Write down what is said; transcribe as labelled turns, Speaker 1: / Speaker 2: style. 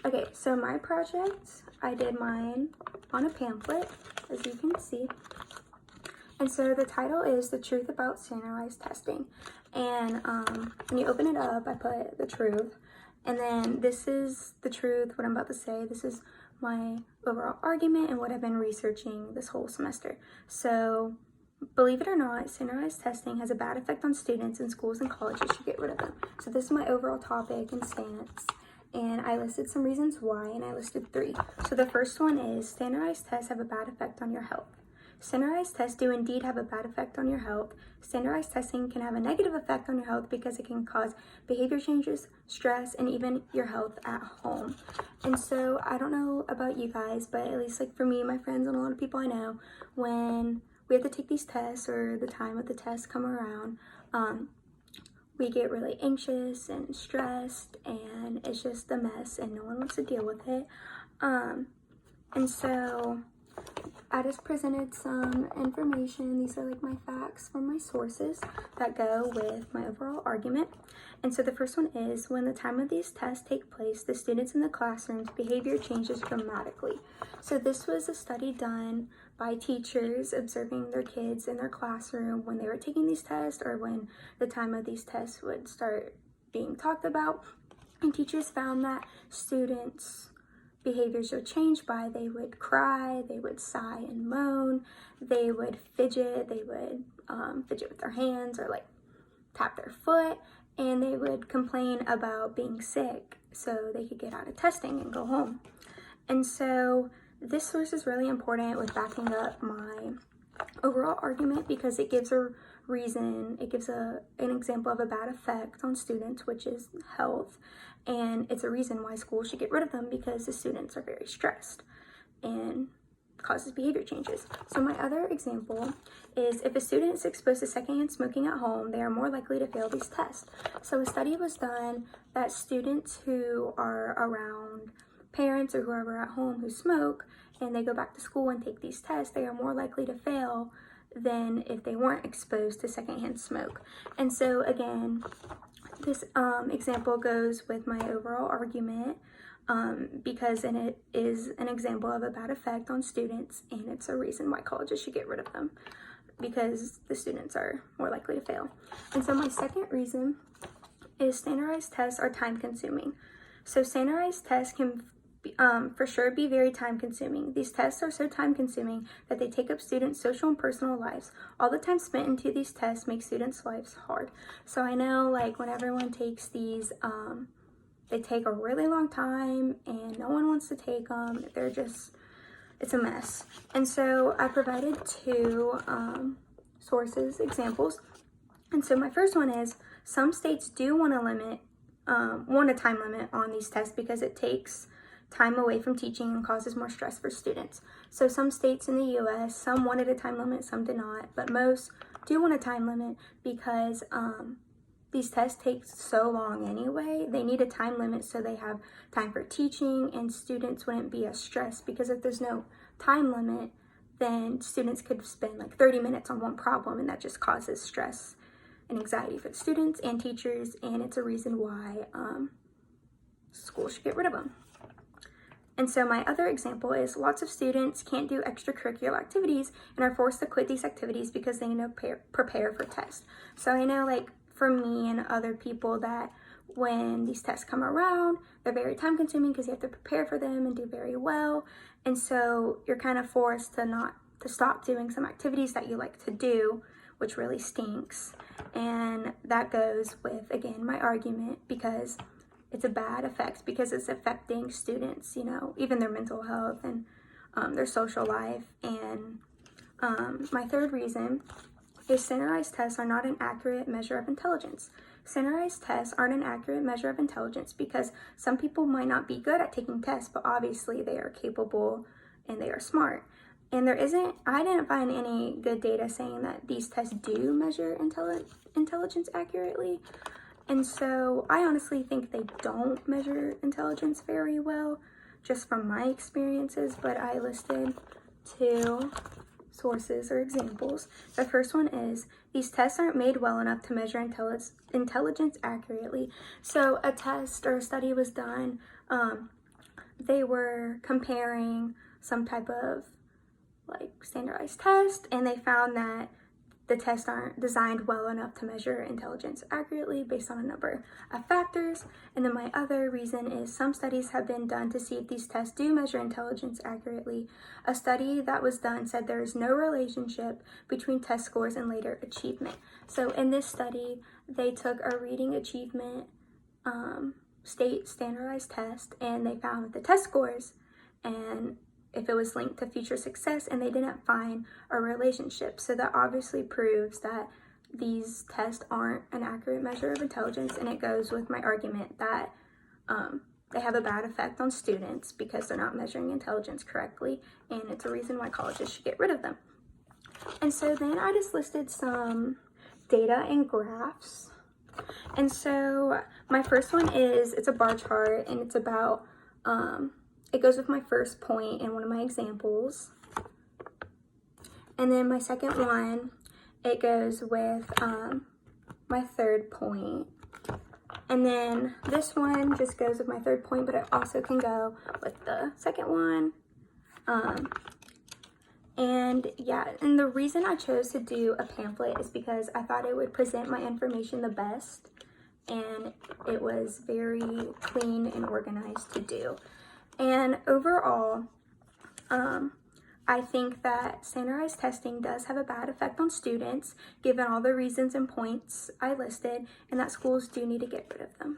Speaker 1: Okay, so my project, I did mine on a pamphlet, as you can see. And so the title is The Truth About Standardized Testing. And when you open it up, I put the truth. And then this is the truth, what I'm about to say. This is my overall argument and what I've been researching this whole semester. So believe it or not, standardized testing has a bad effect on students in schools and colleges. You should get rid of them. So this is my overall topic and stance. And I listed some reasons why, and I listed 3. So the first one is standardized tests have a bad effect on your health. Standardized tests do indeed have a bad effect on your health. Standardized testing can have a negative effect on your health because it can cause behavior changes, stress, and even your health at home. And so I don't know about you guys, but at least like for me, my friends, and a lot of people I know, when we have to take these tests or the time of the tests come around, we get really anxious and stressed, and it's just a mess and no one wants to deal with it. And so I just presented some information. These are like my facts from my sources that go with my overall argument. And so the first one is, when the time of these tests take place, the students in the classroom's behavior changes dramatically. So this was a study done by teachers observing their kids in their classroom when they were taking these tests, or when the time of these tests would start being talked about. And teachers found that students' behaviors would change by, they would cry, they would sigh and moan, they would fidget, they would fidget with their hands or like tap their foot, and they would complain about being sick so they could get out of testing and go home. And so this source is really important with backing up my overall argument, because it gives a reason, it gives an example of a bad effect on students, which is health, and it's a reason why schools should get rid of them, because the students are very stressed and causes behavior changes. So my other example is, if a student is exposed to secondhand smoking at home, they are more likely to fail these tests. So a study was done that students who are around parents or whoever at home who smoke, and they go back to school and take these tests, they are more likely to fail than if they weren't exposed to secondhand smoke. And so again, this example goes with my overall argument, because it is an example of a bad effect on students, and it's a reason why colleges should get rid of them, because the students are more likely to fail. And so my second reason is, standardized tests are time consuming. So standardized tests can for sure be very time consuming. These tests are so time consuming that they take up students' social and personal lives. All the time spent into these tests makes students' lives hard. So I know, like, when everyone takes these, they take a really long time and no one wants to take them. It's a mess. And so I provided 2 sources, examples. And so my first one is, some states do want a time limit on these tests, because it takes time away from teaching and causes more stress for students. So some states in the US, some wanted a time limit, some did not, but most do want a time limit, because these tests take so long anyway. They need a time limit so they have time for teaching, and students wouldn't be as stressed, because if there's no time limit, then students could spend like 30 minutes on one problem, and that just causes stress and anxiety for the students and teachers, and it's a reason why schools should get rid of them. And so my other example is, lots of students can't do extracurricular activities and are forced to quit these activities because they need to prepare for tests. So I know, like, for me and other people, that when these tests come around, they're very time consuming because you have to prepare for them and do very well. And so you're kind of forced to stop doing some activities that you like to do, which really stinks. And that goes with, again, my argument, because it's a bad effect, because it's affecting students, even their mental health and their social life. And my third reason is, standardized tests are not an accurate measure of intelligence. Standardized tests aren't an accurate measure of intelligence because some people might not be good at taking tests, but obviously they are capable and they are smart. And I didn't find any good data saying that these tests do measure intelligence accurately. And so I honestly think they don't measure intelligence very well, just from my experiences, but I listed 2 sources or examples. The first one is, these tests aren't made well enough to measure intelligence accurately. So a test or a study was done they were comparing some type of like standardized test, and they found that the tests aren't designed well enough to measure intelligence accurately based on a number of factors. And then my other reason is some studies have been done to see if these tests do measure intelligence accurately. A study that was done said there is no relationship between test scores and later achievement. So in this study, they took a reading achievement state standardized test, and they found the test scores and if it was linked to future success, and they didn't find a relationship. So that obviously proves that these tests aren't an accurate measure of intelligence, and it goes with my argument that they have a bad effect on students because they're not measuring intelligence correctly, and it's a reason why colleges should get rid of them. And so then I just listed some data and graphs. And so my first one is, it's a bar chart, and it's about, it goes with my first point in one of my examples. And then my second one, it goes with my third point. And then this one just goes with my third point, but it also can go with the second one. And yeah, and the reason I chose to do a pamphlet is because I thought it would present my information the best, and it was very clean and organized to do. And overall, I think that standardized testing does have a bad effect on students, given all the reasons and points I listed, and that schools do need to get rid of them.